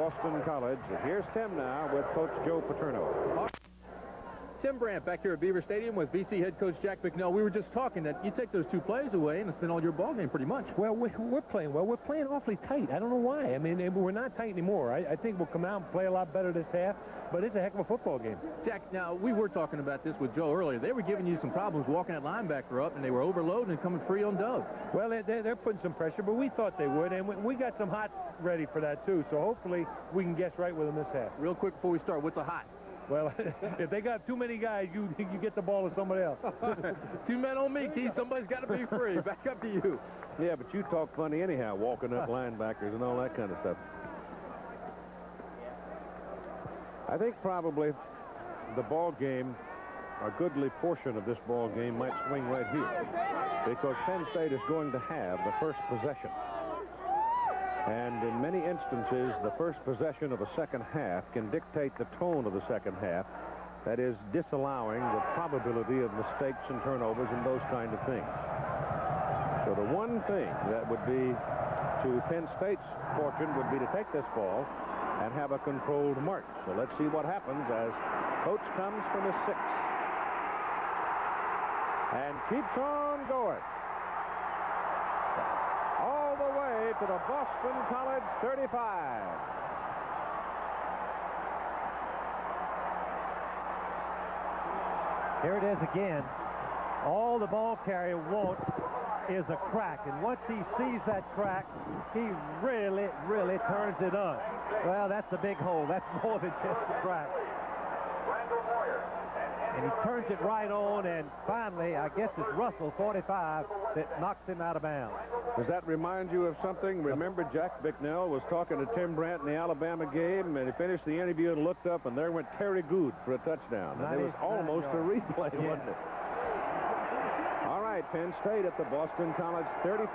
Boston College. Here's Tim now with Coach Joe Paterno. Tim Brandt back here at Beaver Stadium with BC head coach Jack Bicknell. We were just talking that you take those 2 plays away and it's been all your ball game pretty much. Well, we're playing well. We're playing awfully tight. I don't know why. I mean, we're not tight anymore. I think we'll come out and play a lot better this half, but it's a heck of a football game. Jack, now, we were talking about this with Joe earlier. They were giving you some problems walking that linebacker up, and they were overloading and coming free on Doug. Well, they're putting some pressure, but we thought they would, and we got some hots ready for that, too, so hopefully we can guess right with them this half. Real quick before we start, what's a hot? Well, if they got too many guys, you get the ball to somebody else. 2 men on me, Keith. Somebody's got to be free. Back up to you. Yeah, but you talk funny anyhow, walking up linebackers and all that kind of stuff. I think probably the ball game, a goodly portion of this ball game might swing right here, because Penn State is going to have the first possession. And in many instances, the first possession of a second half can dictate the tone of the second half. That is, disallowing the probability of mistakes and turnovers and those kind of things. So the one thing that would be to Penn State's fortune would be to take this ball and have a controlled march. So let's see what happens as Coach comes from his 6 and keeps on going. All the way to the Boston College 35. Here it is again. All the ball carrier wants is a crack, and once he sees that crack, he really, really turns it on. Well, that's a big hole. That's more than just a crack. And he turns it right on, and finally, I guess it's Russell, 45, that knocks him out of bounds. Does that remind you of something? Remember, Jack Bicknell was talking to Tim Brandt in the Alabama game, and he finished the interview and looked up, and there went Terry Good for a touchdown. And it was almost a replay, wasn't it? All right, Penn State at the Boston College 35.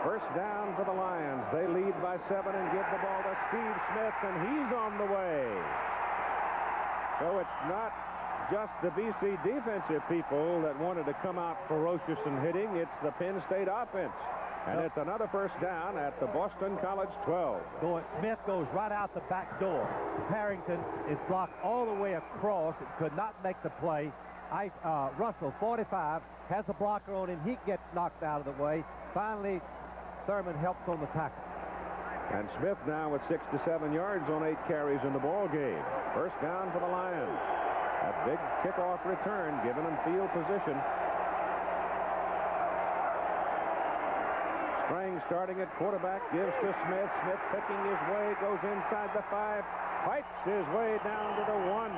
First down for the Lions. They lead by 7 and give the ball to Steve Smith, and he's on the way. So it's not just the BC defensive people that wanted to come out ferocious and hitting. It's the Penn State offense. And it's another first down at the Boston College 12. Smith goes right out the back door. Harrington is blocked all the way across. It could not make the play. Russell, 45, has a blocker on him. He gets knocked out of the way. Finally, Thurman helps on the tackle. And Smith now with 6 to 7 yards on 8 carries in the ball game. First down for the Lions. A big kickoff return, giving them field position. Strang starting at quarterback, gives to Smith. Smith picking his way, goes inside the 5, fights his way down to the 1.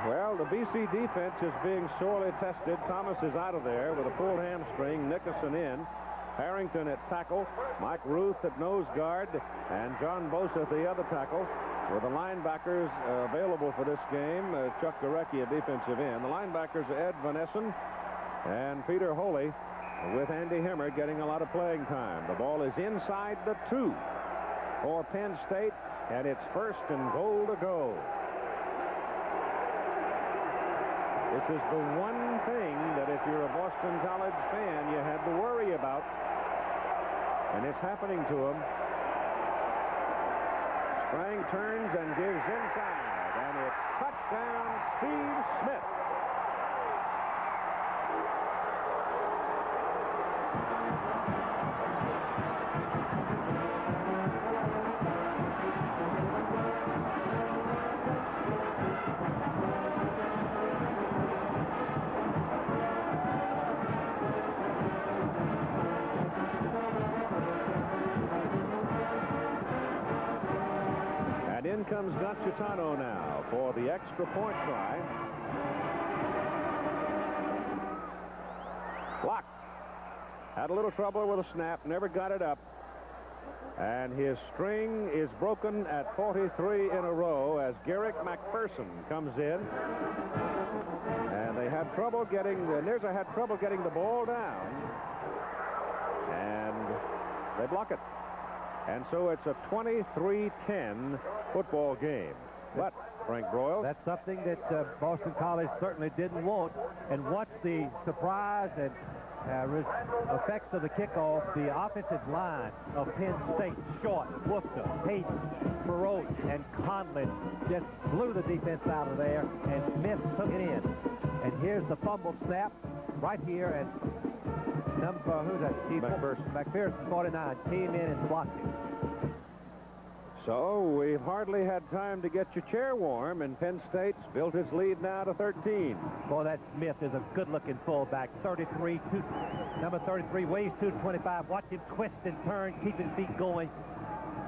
Well, the BC defense is being sorely tested. Thomas is out of there with a pulled hamstring. Nickerson in. Harrington at tackle. Mike Ruth at nose guard. And John Bosa at the other tackle. With the linebackers available for this game, Chuck Gorecki, a defensive end. The linebackers are Ed Van Essen and Peter Holy, with Andy Hemmer getting a lot of playing time. The ball is inside the 2 for Penn State, and it's first and goal to go. This is the one thing that if you're a Boston College fan, you had to worry about, and it's happening to him. Strang turns and gives inside, and it's touchdown, Steve Smith. In comes Gacitano now for the extra point try. Blocked. Had a little trouble with a snap, never got it up. And his string is broken at 43 in a row as Garrick McPherson comes in. And they had trouble getting, Nirza had trouble getting the ball down. And they block it. And so it's a 23-10 football game. But, Frank Broyle, that's something that Boston College certainly didn't want. And watch the surprise and Effects of the kickoff, the offensive line of Penn State, Short, Worcester, Hayden, Perot, and Conlon just blew the defense out of there, and Smith took it in. And here's the fumble snap right here, and who's that? McPherson, 49, came in and blocked it. So we've hardly had time to get your chair warm, and Penn State's built its lead now to 13. Boy, that Smith is a good-looking fullback. Number 33, weighs 225. Watch him twist and turn, keep his feet going.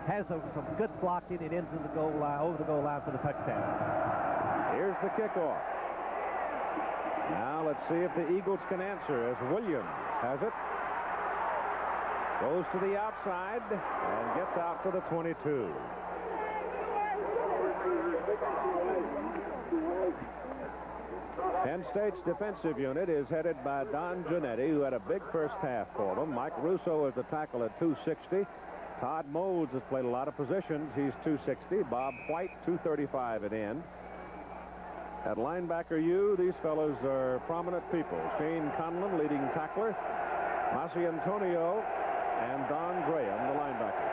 Has some good blocking and into the goal line, over the goal line for the touchdown. Here's the kickoff. Now let's see if the Eagles can answer as Williams has it. Goes to the outside and gets out to the 22. Penn State's defensive unit is headed by Don Giannetti, who had a big first half for them. Mike Russo is the tackle at 260. Todd Moulds has played a lot of positions. He's 260. Bob White, 235 at end. At linebacker U, these fellows are prominent people. Shane Conlon, leading tackler. Masi Antonio and Don Graham, the linebackers.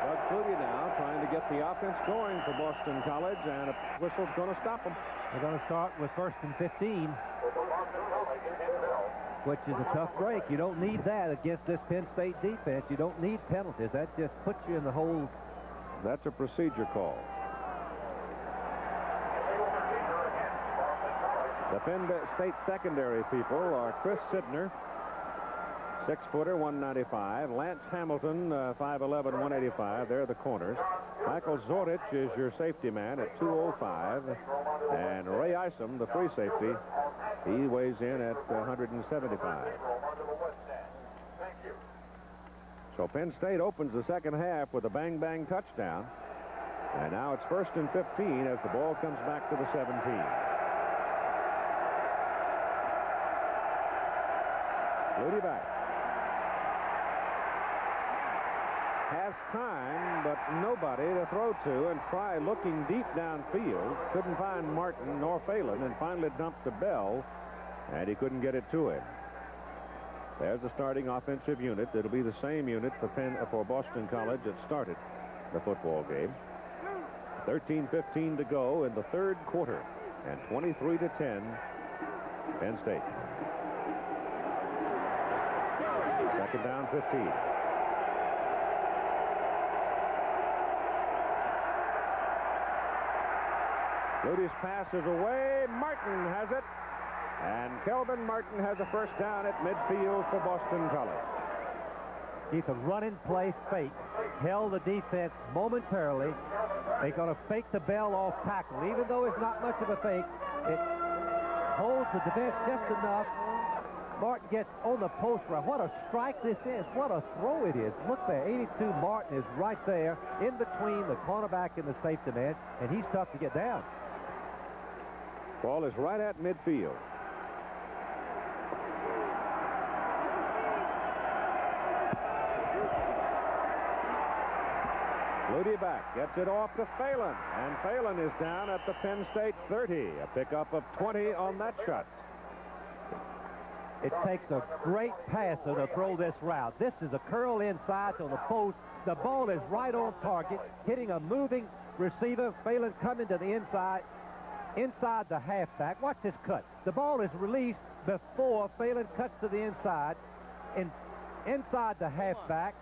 Doug Flutie now trying to get the offense going for Boston College, and a whistle's going to stop them. They're going to start with 1st and 15, which is a tough break. You don't need that against this Penn State defense. You don't need penalties. That just puts you in the hole. That's a procedure call. The Penn State secondary people are Chris Sidner, 6-footer, 195. Lance Hamilton, 5'11", 185. They're the corners. Michael Zordich is your safety man at 205. And Ray Isom, the free safety, he weighs in at 175. So Penn State opens the second half with a bang-bang touchdown. And now it's 1st and 15 as the ball comes back to the 17. Flutie back. Has time, but nobody to throw to, and try looking deep downfield. Couldn't find Martin nor Phelan, and finally dumped to Bell, and he couldn't get it to him. There's the starting offensive unit. It'll be the same unit for Boston College that started the football game. 13:15 to go in the third quarter, and 23-10, Penn State. Second down, 15. Flutie's pass is away. Martin has it. And Kelvin Martin has a first down at midfield for Boston College. He's a run-and-play fake. Held the defense momentarily. They're going to fake the Bell off tackle. Even though it's not much of a fake, it holds the defense just enough. Martin gets on the post route. What a strike this is. What a throw it is. Look there. 82 Martin is right there in between the cornerback and the safety man, and he's tough to get down. Ball is right at midfield. Flutie back, gets it off to Phelan, and Phelan is down at the Penn State 30. A pickup of 20 on that shot. It takes a great passer to throw this route. This is a curl inside to the post. The ball is right on target, hitting a moving receiver. Phelan coming to the inside the halfback. Watch this cut. The ball is released before Phelan cuts to the inside, inside the halfback,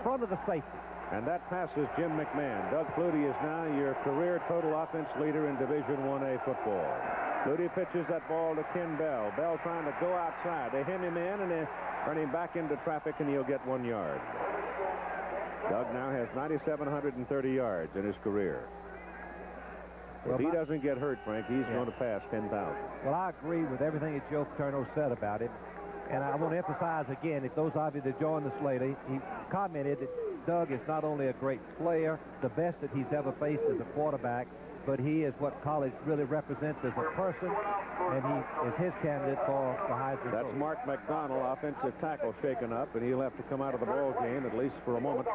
front of the safety. And that passes Jim McMahon. Doug Flutie is now your career total offense leader in Division 1A football. Flutie pitches that ball to Ken Bell. Bell trying to go outside. They hem him in and they turn him back into traffic, and he'll get 1 yard. Doug now has 9,730 yards in his career. If he doesn't get hurt, Frank, he's going to pass 10,000. Well, I agree with everything that Joe Paterno said about him. And I want to emphasize again, if those of you that joined us later, he commented that Doug is not only a great player, the best that he's ever faced as a quarterback, but he is what college really represents as a person, and he is his candidate for the Heisman. That's Mark McDonald, offensive tackle, shaken up, and he'll have to come out of the ball game at least for a moment.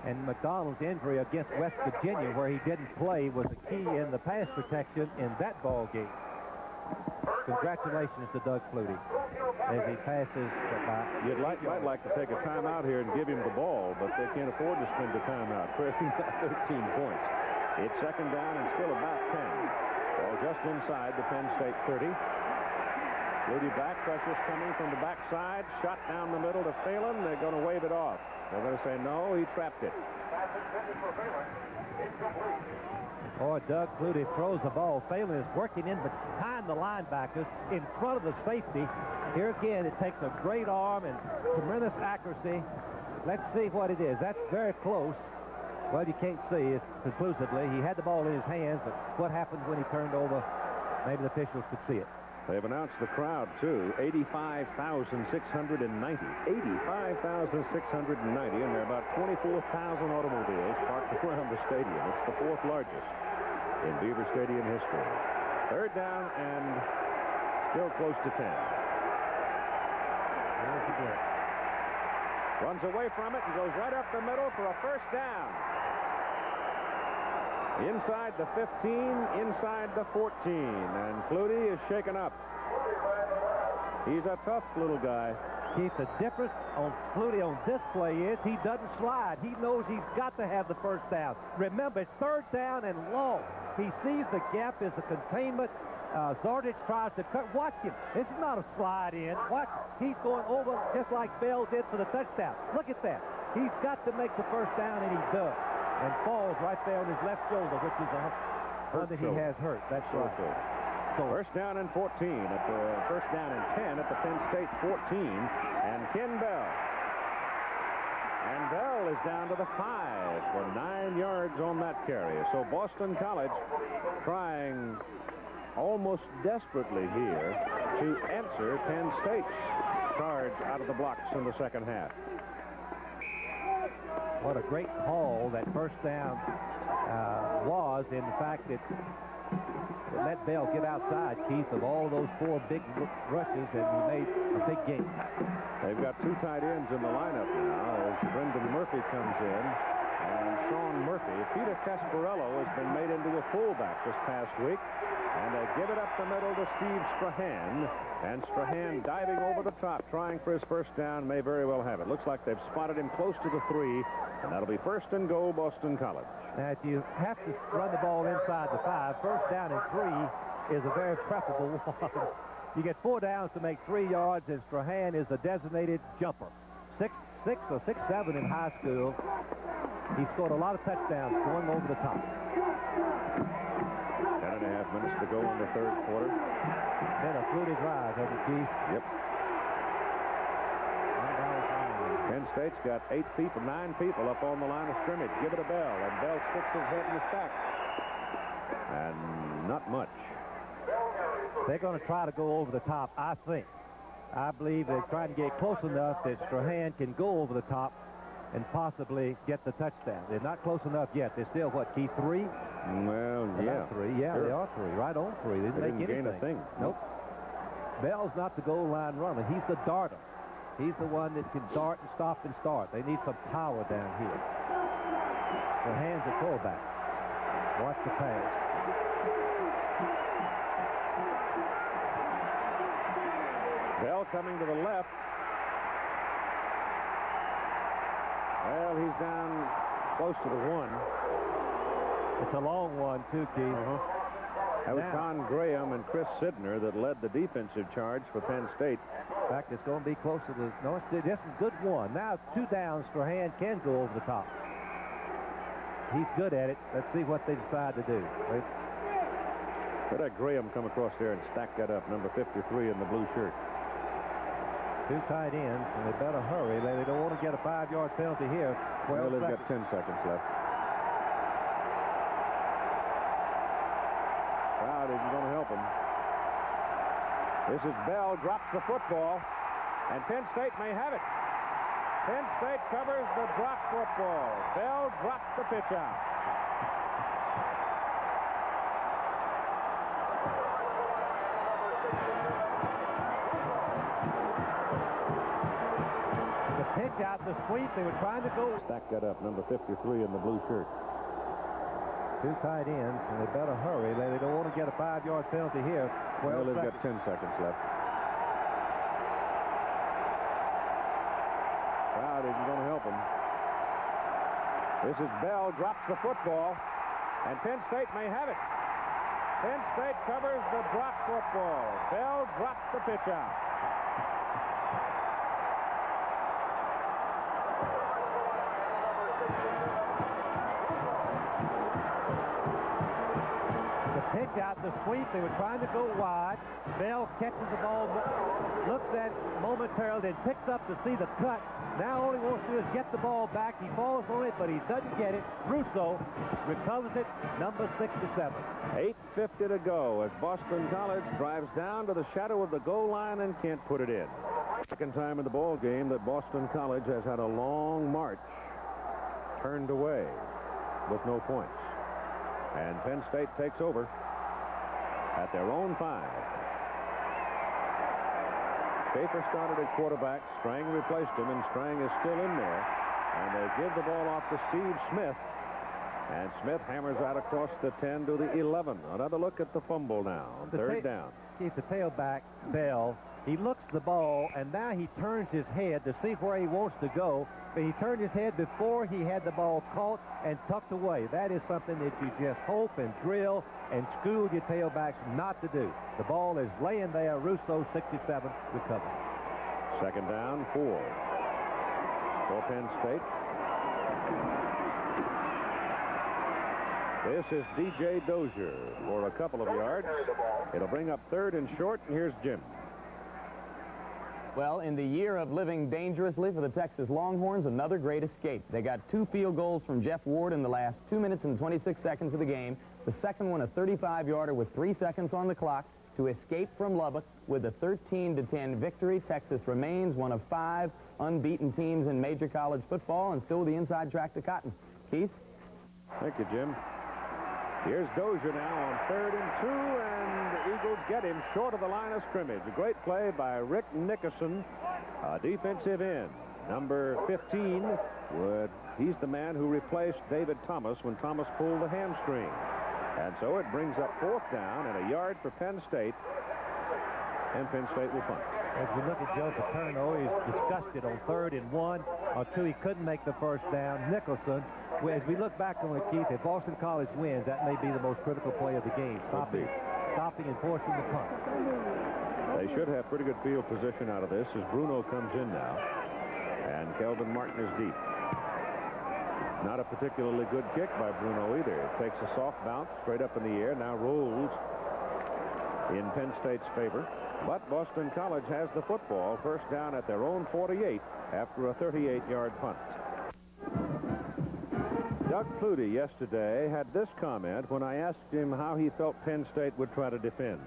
And McDonald's injury against West Virginia, where he didn't play, was a key in the pass protection in that ball game. congratulations to Doug Flutie as he passes by. Might like to take a timeout here and give him the ball, but they can't afford to spend a timeout. Preston's got 13 points. It's second down and still about 10. Ball just inside the Penn State 30. Flutie back, pressure's coming from the backside. Shot down the middle to Phelan. They're going to wave it off. They're going to say no, he trapped it. Boy, Doug Flutie throws the ball. Phelan is working in behind the linebackers in front of the safety. Here again, it takes a great arm and tremendous accuracy. Let's see what it is. That's very close. Well, you can't see it conclusively. He had the ball in his hands, but what happened when he turned over? Maybe the officials could see it. They've announced the crowd, too. 85,690. 85,690, and there are about 24,000 automobiles parked around the stadium. It's the fourth largest in Beaver Stadium history. Third down and still close to 10. Runs away from it and goes right up the middle for a first down. Inside the 15, inside the 14, and Flutie is shaken up. He's a tough little guy. Keith, the difference on Flutie on this play is he doesn't slide. He knows he's got to have the first down. Remember, it's third down and long. He sees the gap as a containment. Zardich tries to cut. Watch him. This is not a slide in. Watch. He's going over just like Bell did for the touchdown. Look at that. He's got to make the first down, and he does. And falls right there on his left shoulder, which is one that he has hurt. That's right. So first down and 14 at the first down and 10 at the Penn State 14, and Ken Bell. And Bell is down to the 5 for 9 yards on that carry. So Boston College trying almost desperately here to answer Penn State's charge out of the blocks in the second half. What a great call that first down was, in the fact that it let Bell get outside, Keith, of all those 4 big rushes, and he made a big gain. They've got 2 tight ends in the lineup now as Brendan Murphy comes in. And Sean Murphy. Peter Casparello has been made into a fullback this past week. And they give it up the middle to Steve Strahan. And Strahan diving over the top, trying for his first down, may very well have it. Looks like they've spotted him close to the 3. And that'll be first and goal, Boston College. Now, if you have to run the ball inside the 5, first down and 3 is a very preferable one. You get 4 downs to make 3 yards, and Strahan is a designated jumper. 6'6" or 6'7" in high school. He scored a lot of touchdowns going over the top. 10.5 minutes to go in the third quarter. Then a Flutie drive, hasn't it, Keith? Yep. Penn State's got 9 people up on the line of scrimmage. Give it a Bell, and Bell sticks his head in the stack. And not much. They're going to try to go over the top, I think. I believe they're trying to get close enough that Strahan can go over the top and possibly get the touchdown. They're not close enough yet. They're still, what, Keith, 3? Well, yeah. 3, yeah, sure. They are 3. Right on 3. They didn't make gain a thing. Nope. Bell's not the goal line runner. He's the darter. He's the one that can dart and stop and start. They need some power down here. Strahan's the quarterback. Watch the pass. Bell coming to the left. Well, he's down close to the 1. It's a long one, too, Keith. That was Don Graham and Chris Sidner that led the defensive charge for Penn State. In fact, it's going to be close to the... No, it's just a good one. Now, 2 downs. Strahan can go over the top. He's good at it. Let's see what they decide to do. Let that Graham come across there and stack that up, number 53 in the blue shirt. 2 tight ends, and they better hurry. They don't want to get a 5-yard penalty here. Well, they've got 10 seconds left. Crowd isn't going to help them. This is Bell, drops the football, and Penn State may have it. Penn State covers the drop football. Bell drops the pitch out. Pitch out the sweep. They were trying to go. Stack that up, number 53 in the blue shirt. Two tight ends, and they better hurry. They don't want to get a 5-yard penalty here. Well, they've got 10 seconds left. Crowd isn't going to help them. This is Bell, drops the football, and Penn State may have it. Penn State covers the drop football. Bell drops the pitch out. Pitch out the sweep. They were trying to go wide. Bell catches the ball, looks at it momentarily, then picks up to see the cut. Now all he wants to do is get the ball back. He falls on it, but he doesn't get it. Russo recovers it, number 67. 8:50 to go as Boston College drives down to the shadow of the goal line and can't put it in. Second time in the ball game that Boston College has had a long march turned away with no points. And Penn State takes over at their own 5. Schaefer started at quarterback. Strang replaced him, and Strang is still in there. And they give the ball off to Steve Smith. And Smith hammers out across the 10 to the 11. Another look at the fumble now. Third down. Keep the tailback, Bell. He looks the ball, and now he turns his head to see where he wants to go. But he turned his head before he had the ball caught and tucked away. That is something that you just hope and drill and school your tailbacks not to do. The ball is laying there. Russo, 67, recovers. Second down, 4 for Penn State. This is D.J. Dozier for a couple of yards. It'll bring up 3rd and short, and here's Jim. Well, in the year of living dangerously for the Texas Longhorns, another great escape. They got 2 field goals from Jeff Ward in the last 2 minutes and 26 seconds of the game. The second one, a 35-yarder with 3 seconds on the clock to escape from Lubbock with a 13-10 victory. Texas remains one of 5 unbeaten teams in major college football and still the inside track to Cotton. Keith? Thank you, Jim. Here's Dozier now on 3rd and 2, and the Eagles get him short of the line of scrimmage. A great play by Rick Nickerson, a defensive end. Number 15, he's the man who replaced David Thomas when Thomas pulled the hamstring. And so it brings up 4th down and a yard for Penn State, and Penn State will punt. As we look at Joe Paterno, he's disgusted on 3rd and 1 or 2. He couldn't make the first down. Nicholson, as we look back on it, Keith, if Boston College wins, that may be the most critical play of the game. Stopping and forcing the punt. They should have pretty good field position out of this as Bruno comes in now. And Kelvin Martin is deep. Not a particularly good kick by Bruno either. It takes a soft bounce straight up in the air, now rolls in Penn State's favor. But Boston College has the football, first down at their own 48 after a 38-yard punt. Doug Flutie yesterday had this comment when I asked him how he felt Penn State would try to defend.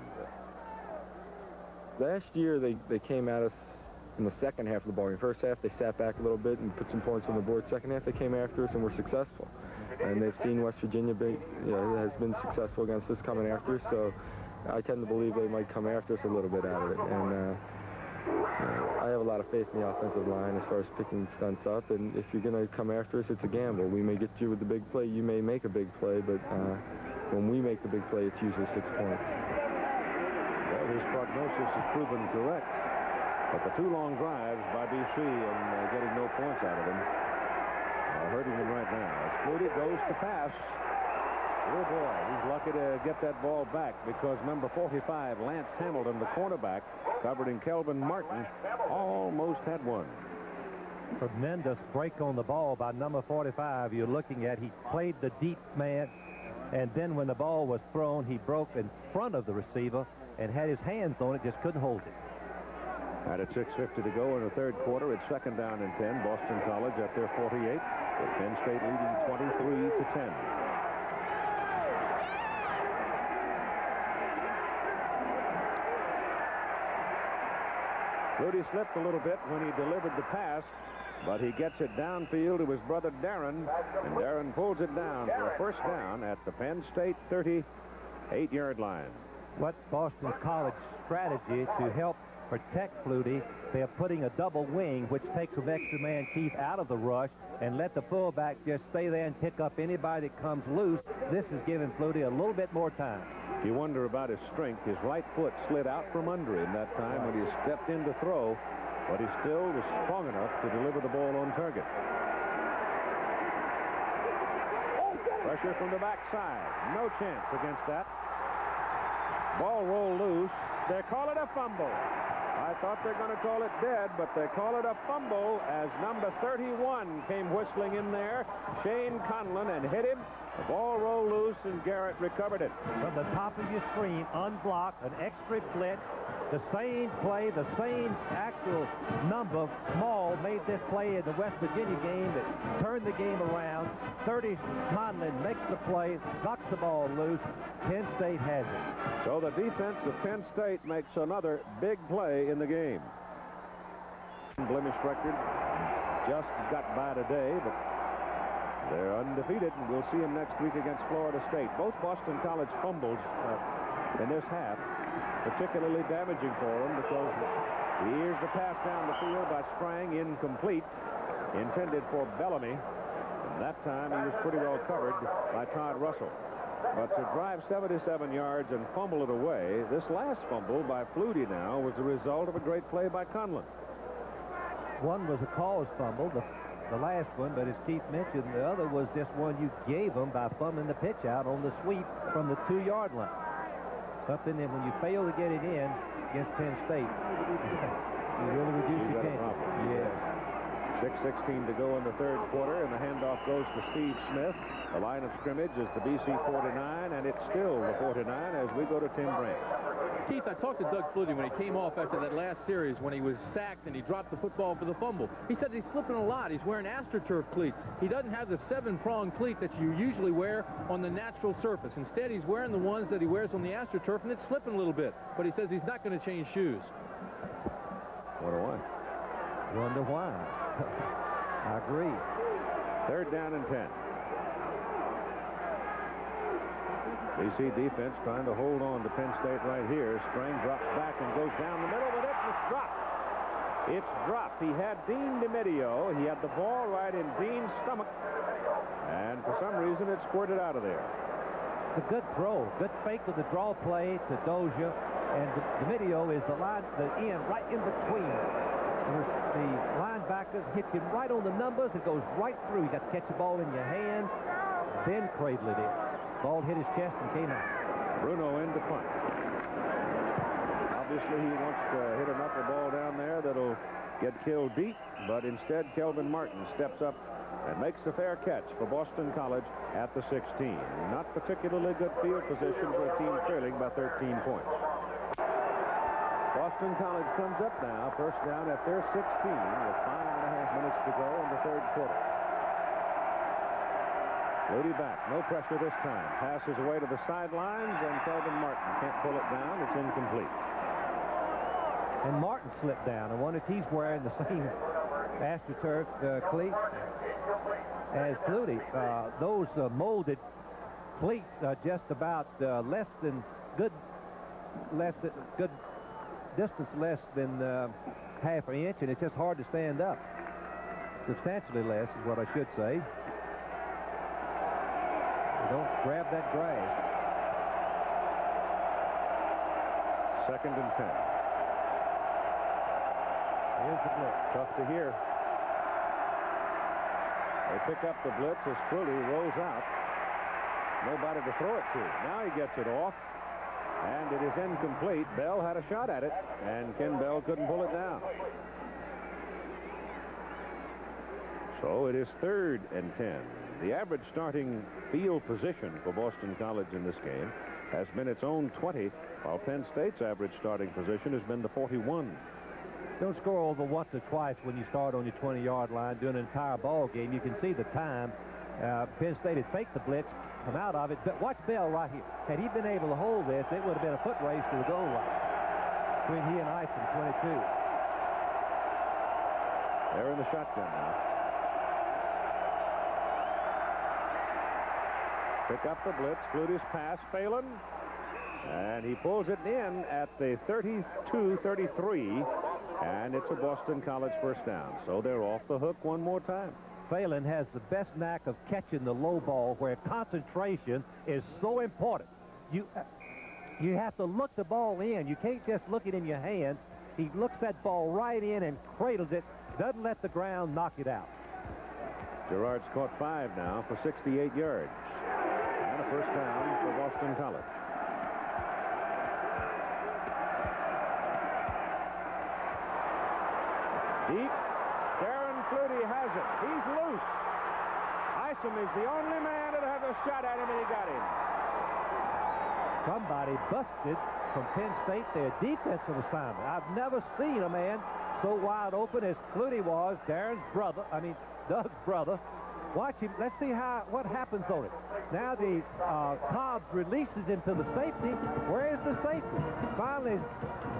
Last year they came at us in the second half of the ball game. First half they sat back a little bit and put some points on the board. Second half they came after us and were successful. And they've seen West Virginia has been successful against us coming after us. So I tend to believe they might come after us a little bit out of it. And I have a lot of faith in the offensive line as far as picking stunts up. And if you're going to come after us, it's a gamble. We may get you with the big play. You may make a big play, but when we make the big play, it's usually 6 points. Well, his prognosis is proven correct. But the 2 long drives by BC and getting no points out of them are hurting them right now. As Flutie goes to pass. Oh, boy, he's lucky to get that ball back because number 45, Lance Hamilton, the cornerback, covering Kelvin Martin, almost had one. Tremendous break on the ball by number 45 you're looking at. He played the deep man, and then when the ball was thrown, he broke in front of the receiver and had his hands on it, just couldn't hold it. And at 6:50 to go in the 3rd quarter, it's 2nd down and 10. Boston College at their 48, with Penn State leading 23-10. Flutie slipped a little bit when he delivered the pass, but he gets it downfield to his brother Darren, and Darren pulls it down for a first down at the Penn State 38-yard line. What Boston College strategy to help protect Flutie, they're putting a double wing, which takes an extra man, Keith, out of the rush and let the fullback just stay there and pick up anybody that comes loose. This is giving Flutie a little bit more time. You wonder about his strength. His right foot slid out from under him that time when he stepped in to throw, but he still was strong enough to deliver the ball on target. Pressure from the backside. No chance against that. Ball rolled loose. They call it a fumble. I thought they're going to call it dead, but they call it a fumble as number 31 came whistling in there, Shane Conlon, and hit him. The ball rolled loose, and Garrett recovered it. From the top of your screen, unblocked, an extra blitz. The same play, the same actual number, Small, made this play in the West Virginia game that turned the game around. 30, Conlon makes the play, knocks the ball loose. Penn State has it. So the defense of Penn State makes another big play in the game. Blemish record just got by today, but they're undefeated, and we'll see them next week against Florida State. Both Boston College fumbles in this half, particularly damaging for them because here's the pass down the field by Sprang, incomplete, intended for Bellamy. And that time he was pretty well covered by Todd Russell. But to drive 77 yards and fumble it away, this last fumble by Flutie now was the result of a great play by Conlon. One was a caused fumble, the last one, but as Keith mentioned, the other was just one you gave them by fumbling the pitch out on the sweep from the 2-yard line. Something that when you fail to get it in against Penn State, you really reduce your chances. Yes. 6:16 to go in the third quarter, and the handoff goes to Steve Smith. The line of scrimmage is the BC 49, and it's still the 49 as we go to Tim Branch. Keith, I talked to Doug Flutie when he came off after that last series when he was sacked and he dropped the football for the fumble. He said he's slipping a lot. He's wearing AstroTurf cleats. He doesn't have the 7-prong cleat that you usually wear on the natural surface. Instead, he's wearing the ones that he wears on the AstroTurf, and it's slipping a little bit. But he says he's not going to change shoes. Wonder why. Wonder why. I agree. Third down and 10. BC defense trying to hold on to Penn State right here. Sprang drops back and goes down the middle with it. It's dropped. It's dropped. He had Dean DeMedio. He had the ball right in Dean's stomach. And for some reason, it squirted out of there. It's a good throw. Good fake with the draw play to Dozier. And DeMedio is the end right in between. The linebackers hit him right on the numbers. It goes right through. You got to catch the ball in your hand, then cradle it in. Ball hit his chest and came out. Bruno in to punt. Obviously, he wants to hit a knuckle ball down there that'll get killed deep, but instead, Kelvin Martin steps up and makes the fair catch for Boston College at the 16. Not particularly good field position for a team trailing by 13 points. Boston College comes up now, first down at their 16 with 5.5 minutes to go in the third quarter. Flutie back, no pressure this time. Passes away to the sidelines, and Kelvin Martin can't pull it down. It's incomplete. And Martin slipped down. I wonder if he's wearing the same AstroTurf cleats as Flutie. Those molded cleats are just about less than good distance less than half an inch, and it's just hard to stand up. Substantially less is what I should say. Don't grab that grass. Second and 10. Here's the blitz. Tough to hear. They pick up the blitz as Flutie rolls out. Nobody to throw it to. Now he gets it off, and it is incomplete. Bell had a shot at it, and Ken Bell couldn't pull it down. So it is third and 10. The average starting field position for Boston College in this game has been its own 20, while Penn State's average starting position has been the 41. Don't score over once or twice when you start on your 20-yard line doing an entire ball game. You can see the time. Penn State had faked the blitz, come out of it. But watch Bell right here. Had he been able to hold this, it would have been a foot race to the goal line between he and Isom, 22. They're in the shotgun now. Pick up the blitz. Flutie's pass. Phelan And he pulls it in at the 32-33, and it's a Boston College first down. So they're off the hook one more time. Phelan has the best knack of catching the low ball where concentration is so important. You have to look the ball in. You can't just look it in your hands. He looks that ball right in and cradles it, doesn't let the ground knock it out. Gerard's caught 5 now for 68 yards. And a first down for Boston College. Deep. Darren Flutie has it. He's loose. Isom is the only man that has a shot at him, and he got him. Somebody busted from Penn State their defensive assignment. I've never seen a man so wide open as Flutie was, Doug's brother. Watch him. Let's see what happens on it. Now the Cobbs releases him to the safety. Where is the safety? Finally,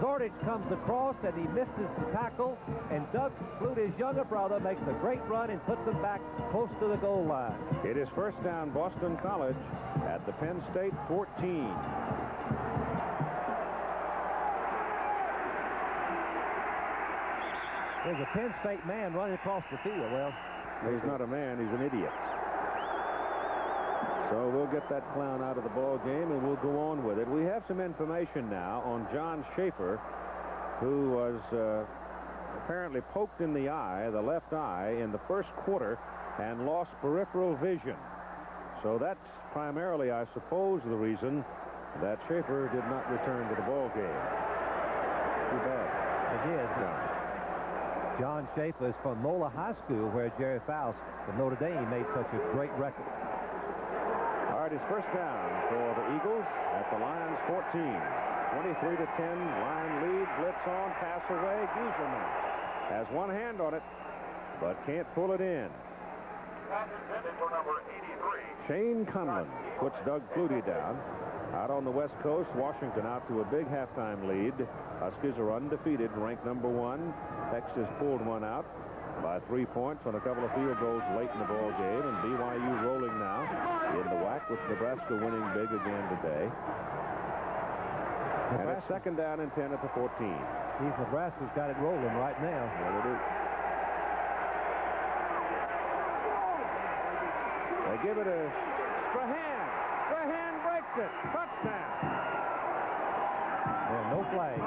Zordich comes across, and he misses the tackle, and Doug Flutie's younger brother makes a great run and puts him back close to the goal line. It is first down Boston College at the Penn State 14. There's a Penn State man running across the field. Well, he's not a man, he's an idiot. So we'll get that clown out of the ball game, and we'll go on with it. We have some information now on John Schaefer, who was apparently poked in the eye, the left eye, in the first quarter and lost peripheral vision. So that's primarily, I suppose, the reason that Schaefer did not return to the ball game. Too bad. It is. John Schaefer is from Mola High School, where Jerry Faust of Notre Dame made such a great record. All right, it's first down for the Eagles at the Lions 14. 23-10, Lion lead, blitz on, pass away. Gieselman has one hand on it, but can't pull it in. Shane Conlon puts Doug Flutie down. Out on the West Coast, Washington out to a big halftime lead. Huskies are undefeated, ranked number 1. Texas pulled one out by 3 points on a couple of field goals late in the ball game, and BYU rolling now in the WAC, with Nebraska winning big again today. And it's second down and 10 at the 14. Nebraska's got it rolling right now. Well, they do. They give it a Strahan. Strahan breaks it. Touchdown. No flag.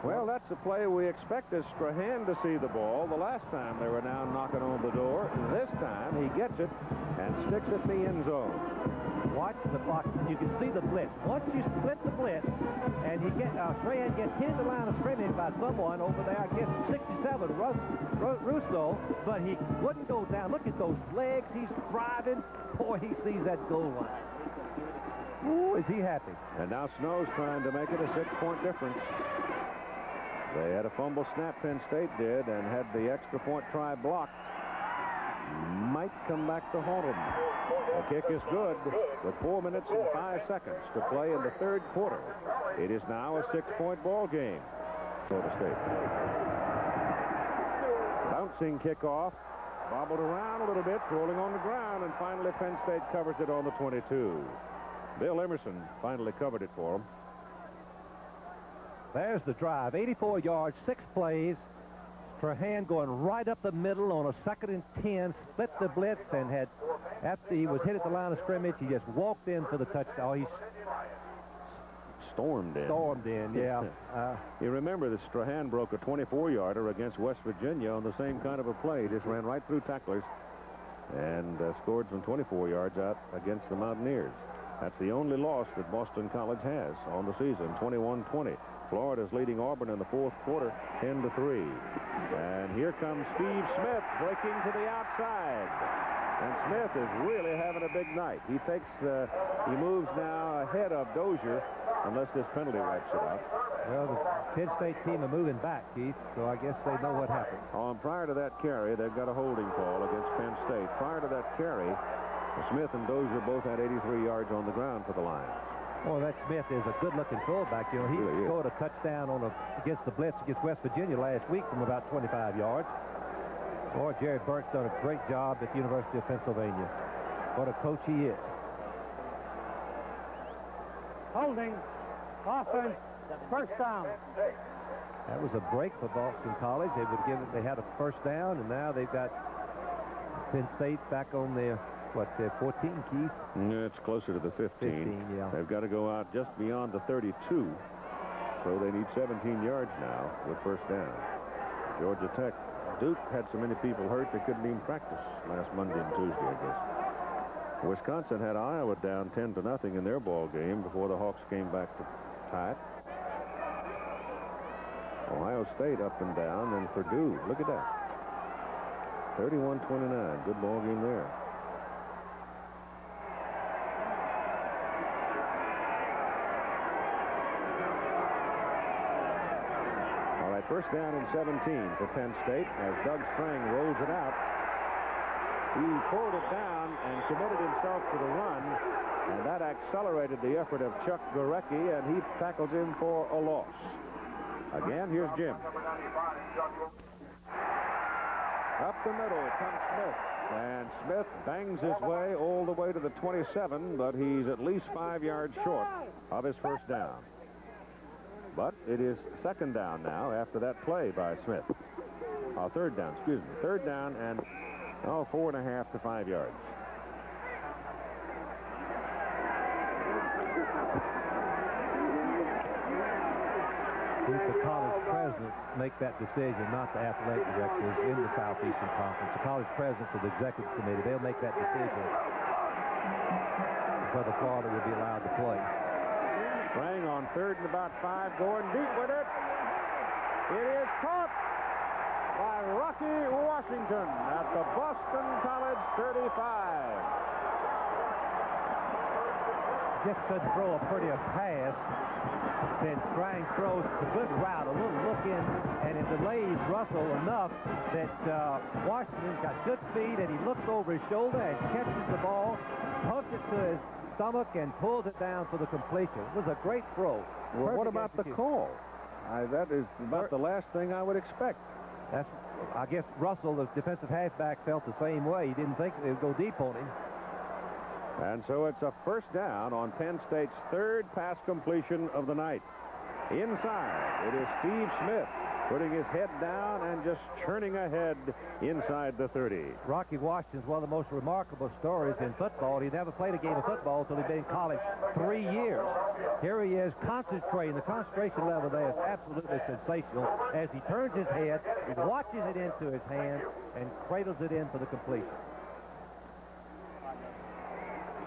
Well, that's the play we expected Strahan to see the ball. The last time they were now knocking on the door. This time he gets it and sticks it in the end zone. Watch the block. You can see the blitz. Once you split the blitz, and Strahan gets hit the line of scrimmage by someone over there, I guess 67, Russo, but he wouldn't go down. Look at those legs. He's driving. Boy, he sees that goal line. Ooh, is he happy. And now Snow's trying to make it a 6-point difference. They had a fumble snap, Penn State did, and had the extra point try blocked. Might come back to haunt them. The kick is good with 4 minutes and 5 seconds to play in the third quarter. It is now a 6-point ball game. Florida State. Bouncing kickoff. Bobbled around a little bit, rolling on the ground, and finally Penn State covers it on the 22. Bill Emerson finally covered it for him. There's the drive. 84 yards, 6 plays. Strahan going right up the middle on a 2nd and 10, split the blitz, and after he was hit at the line of scrimmage, he just walked in for the touchdown. He stormed in. Stormed in, yeah. You remember that Strahan broke a 24-yarder against West Virginia on the same kind of a play. He just ran right through tacklers and scored from 24 yards out against the Mountaineers. That's the only loss that Boston College has on the season, 21-20. Florida's leading Auburn in the fourth quarter, 10-3. And here comes Steve Smith breaking to the outside. And Smith is really having a big night. He moves now ahead of Dozier, unless this penalty wipes it out. Well, the Penn State team are moving back, Keith, so I guess they know what happened. Prior to that carry, they've got a holding call against Penn State. Prior to that carry, Smith and Dozier both had 83 yards on the ground for the Lions. Oh, that Smith is a good-looking fullback. You know, he really scored a touchdown against the blitz against West Virginia last week from about 25 yards. Boy, Jerry Burke's done a great job at the University of Pennsylvania. What a coach he is. Holding. Offense. First down. That was a break for Boston College. They had a first down, and now they've got Penn State back on their, their 14, Keith? Yeah, it's closer to the 15. 15, yeah. They've got to go out just beyond the 32. So they need 17 yards now with first down. Georgia Tech. Duke had so many people hurt they couldn't even practice last Monday and Tuesday, I guess. Wisconsin had Iowa down 10-0 in their ball game before the Hawks came back to tie it. Ohio State up and down, and Purdue. Look at that. 31-29. Good ball game there. All right, first down and 17 for Penn State as Doug Strang rolls it out. He pulled it down and committed himself to the run, and that accelerated the effort of Chuck Gorecki, and he tackles him for a loss. Again, here's Jim. Up the middle comes Smith, and Smith bangs his way all the way to the 27, but he's at least 5 yards short of his first down. But it is second down now after that play by Smith. Third down, excuse me. Third down and 4.5 to 5 yards. The college presidents make that decision, not the athletic directors in the Southeastern Conference. The college presidents of the executive committee, they'll make that decision whether Florida will be allowed to play. Strang on third and about 5, going deep with it. It is caught by Rocky Washington at the Boston College 35. Just couldn't throw a prettier pass. Then Strang throws a good route, a little look in, and it delays Russell enough that Washington's got good speed, and he looks over his shoulder and catches the ball, pumps it to his stomach, and pulls it down for the completion. It was a great throw. Well, what about the call? That is about the last thing I would expect. I guess Russell, the defensive halfback, felt the same way. He didn't think they would go deep on him. And so it's a first down on Penn State's third pass completion of the night. Inside, it is Steve Smith putting his head down and just churning ahead inside the 30. Rocky Washington's one of the most remarkable stories in football. He never played a game of football until he'd been in college 3 years. Here he is concentrating. The concentration level there is absolutely sensational as he turns his head, watches it into his hand, and cradles it in for the completion.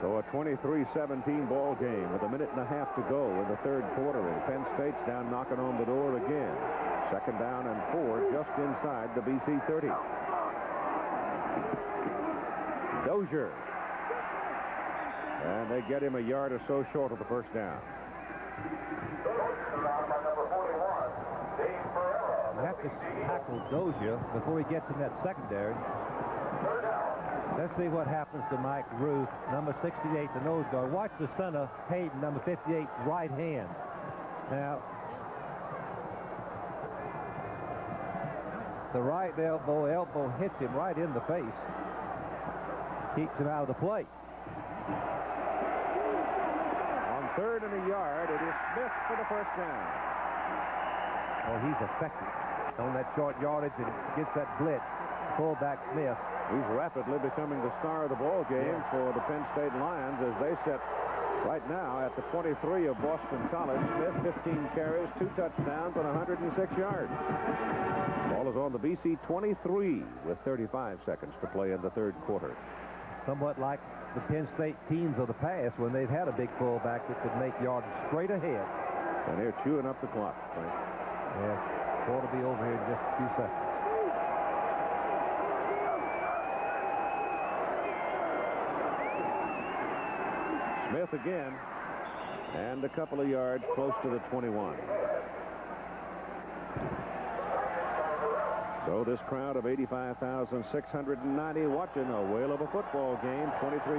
So a 23-17 ball game with a minute and a half to go in the third quarter, and Penn State's down knocking on the door again. Second down and 4 just inside the BC 30. Dozier. And they get him a yard or so short of the first down. You have to tackle Dozier before he gets in that secondary. Let's see what happens to Mike Ruth, number 68, the nose guard. Watch the center, Hayden, number 58, right hand. Now, the right elbow hits him right in the face. Keeps him out of the play. On third and a yard, it is Smith for the first down. Oh, he's effective on that short yardage and gets that blitz. Fullback Smith. He's rapidly becoming the star of the ball game for the Penn State Lions as they sit right now at the 23 of Boston College. Smith, 15 carries, 2 touchdowns, and 106 yards. Ball is on the BC 23 with 35 seconds to play in the third quarter. Somewhat like the Penn State teams of the past when they've had a big fullback that could make yards straight ahead. And they're chewing up the clock, Frank. Yes, ball to be over here in just a few seconds. Smith again, and a couple of yards close to the 21. So this crowd of 85,690 watching a whale of a football game, 23